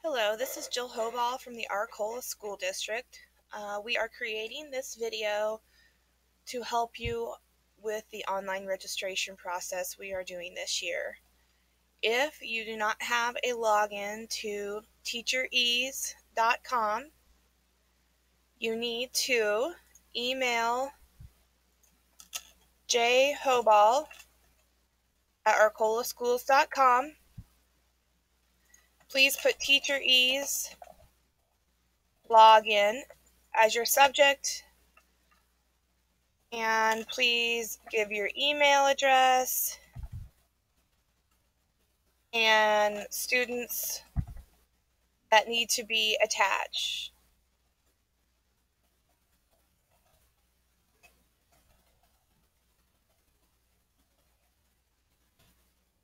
Hello, this is Jill Hoball from the Arcola School District. We are creating this video to help you with the online registration process we are doing this year. If you do not have a login to teacherease.com, you need to email jhoball@arcolaschools.com. Please put TeacherEase login as your subject, and please give your email address and students that need to be attached.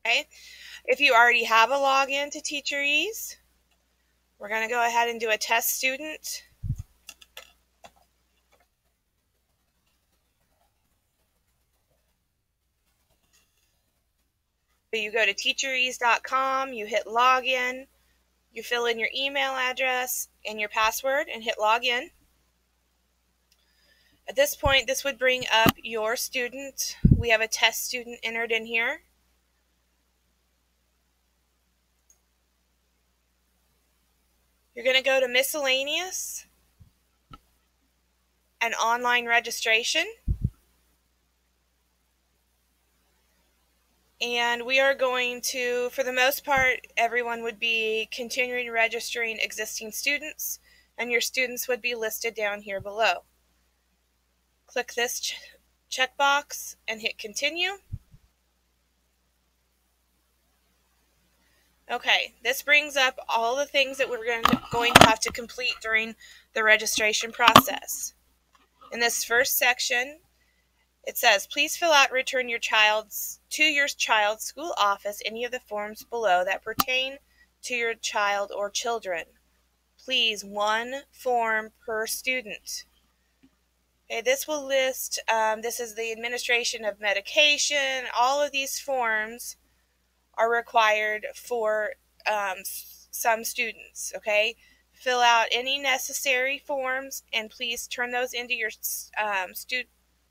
Okay, if you already have a login to TeacherEase, we're going to go ahead and do a test student. So you go to teacherease.com, you hit login, you fill in your email address and your password and hit login. At this point, this would bring up your student. We have a test student entered in here. You're going to go to miscellaneous and online registration. And we are going to, for the most part, everyone would be continuing registering existing students, and your students would be listed down here below. Click this checkbox and hit continue. Okay, this brings up all the things that we're going to have to complete during the registration process. In this first section, it says, please fill out and return to your child's school office any of the forms below that pertain to your child or children. Please, one form per student. Okay, this will list, this is the administration of medication. All of these forms are required for some students, okay? Fill out any necessary forms and please turn those into your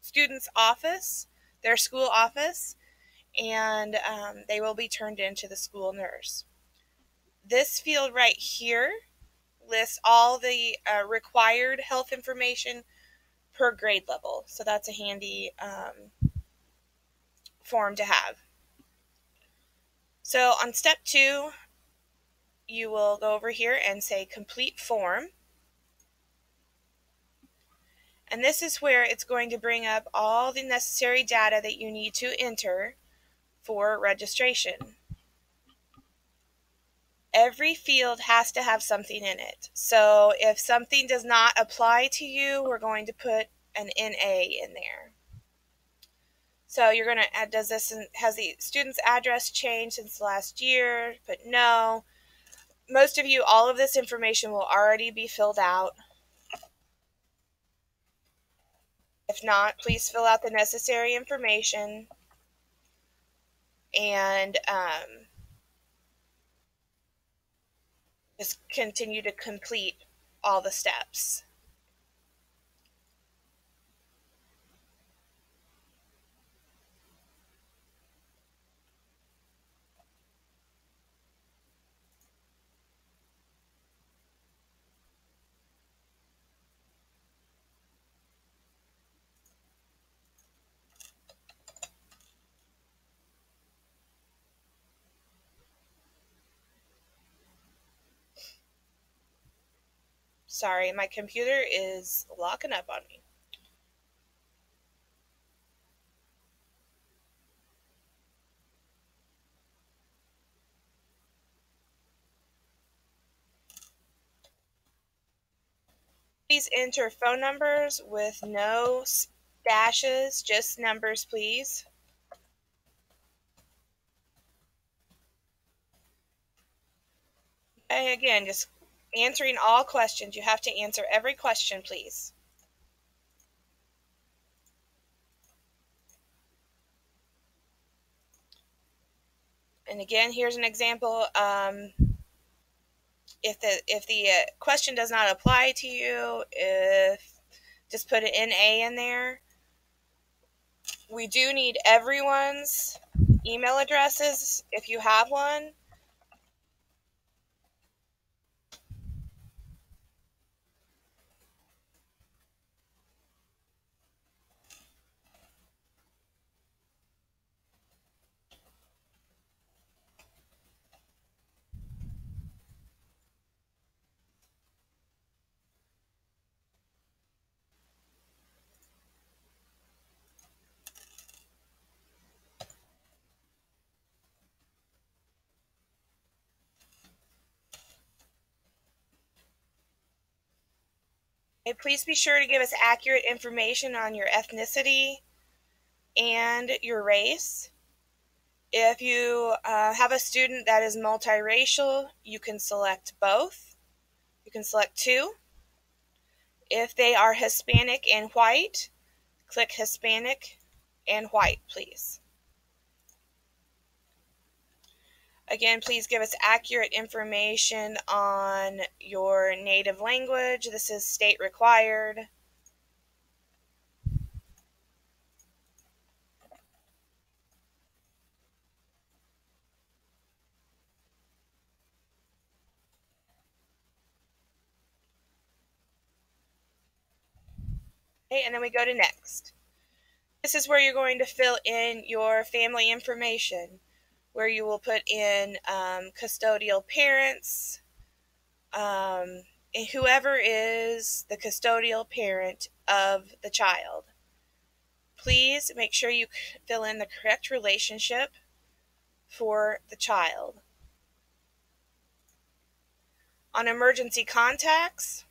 student's office, their school office, and they will be turned into the school nurse. This field right here lists all the required health information per grade level, so that's a handy form to have. So on step 2, you will go over here and say complete form. And this is where it's going to bring up all the necessary data that you need to enter for registration. Every field has to have something in it. So if something does not apply to you, we're going to put an NA in there. So you're going to add, has the student's address changed since last year? Put no. Most of you, all of this information will already be filled out. If not, please fill out the necessary information and just continue to complete all the steps. Sorry, my computer is locking up on me. Please enter phone numbers with no dashes, just numbers, please. Okay, again, just answering all questions. You have to answer every question, please. And again, here's an example. if the question does not apply to you, just put an NA in there. We do need everyone's email addresses if you have one. And please be sure to give us accurate information on your ethnicity and your race. If you have a student that is multiracial, you can select both. You can select 2. If they are Hispanic and white, click Hispanic and white, please. Again, please give us accurate information on your native language. This is state required. Okay, and then we go to next. This is where you're going to fill in your family information, where you will put in custodial parents, and whoever is the custodial parent of the child. Please make sure you fill in the correct relationship for the child. On emergency contacts,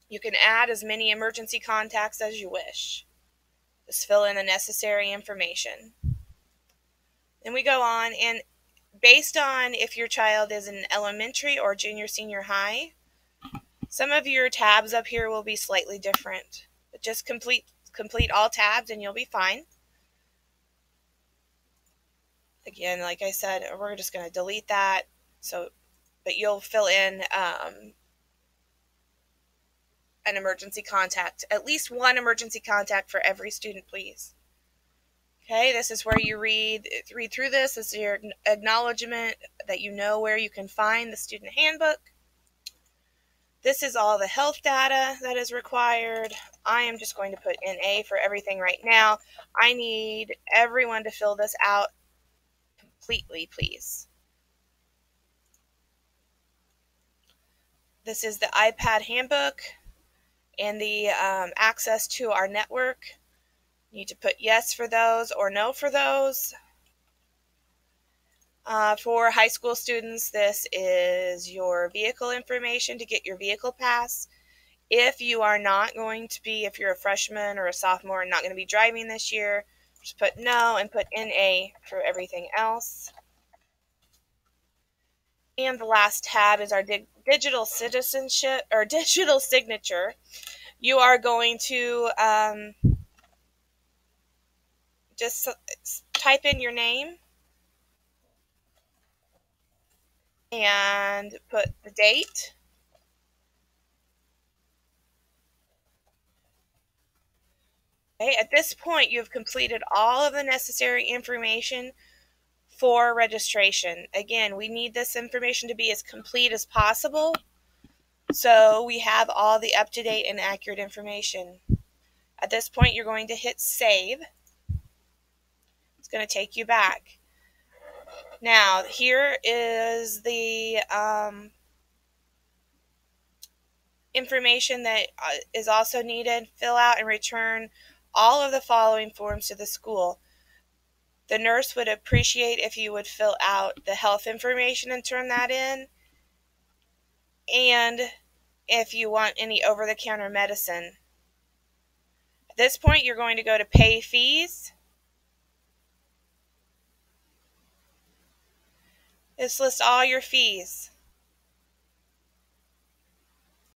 you can add as many emergency contacts as you wish. Just fill in the necessary information. Then we go on, and based on if your child is in elementary or junior senior high, some of your tabs up here will be slightly different. But just complete all tabs and you'll be fine. Again, like I said, we're just going to delete that. But you'll fill in an emergency contact, at least one emergency contact for every student, please. Okay, this is where you read through this. This is your acknowledgement that you know where you can find the student handbook. This is all the health data that is required. I am just going to put NA for everything right now. I need everyone to fill this out completely, please. This is the iPad handbook and the access to our network. You need to put yes for those or no for those. For high school students, this is your vehicle information to get your vehicle pass. If you are not going to be, if you're a freshman or a sophomore and not going to be driving this year, just put no and put NA for everything else. And the last tab is our digital citizenship or digital signature. You are going to just type in your name and put the date. Okay, at this point, you've completed all of the necessary information for registration. Again, we need this information to be as complete as possible, so we have all the up-to-date and accurate information. At this point, you're going to hit save. It's going to take you back. Now, here is the information that is also needed. Fill out and return all of the following forms to the school. The nurse would appreciate if you would fill out the health information and turn that in. And if you want any over-the-counter medicine. At this point, you're going to go to pay fees. This lists all your fees.